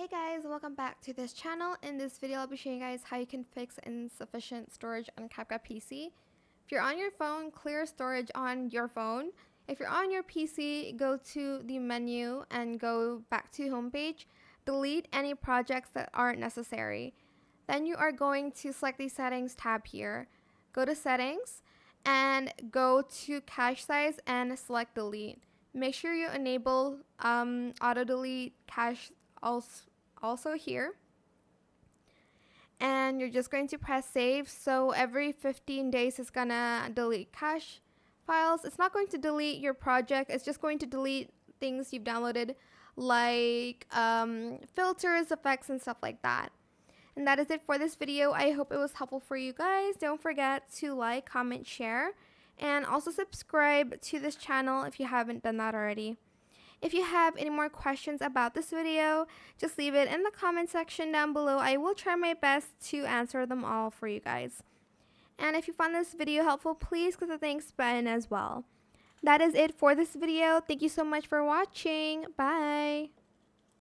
Hey guys, welcome back to this channel. In this video, I'll be showing you guys how you can fix insufficient storage on CapCut PC. If you're on your phone, clear storage on your phone. If you're on your PC, go to the menu and go back to homepage. Delete any projects that aren't necessary. Then you are going to select the settings tab here. Go to settings and go to cache size and select delete. Make sure you enable auto delete cache also here, and you're just going to press save. So every 15 days it's gonna delete cache files. It's not going to delete your project, it's just going to delete things you've downloaded, like filters, effects, and stuff like that. And that is it for this video. I hope it was helpful for you guys. Don't forget to like, comment, share, and also subscribe to this channel if you haven't done that already. If you have any more questions about this video, just leave it in the comment section down below. I will try my best to answer them all for you guys. And if you found this video helpful, please click the thanks button as well. That is it for this video. Thank you so much for watching. Bye.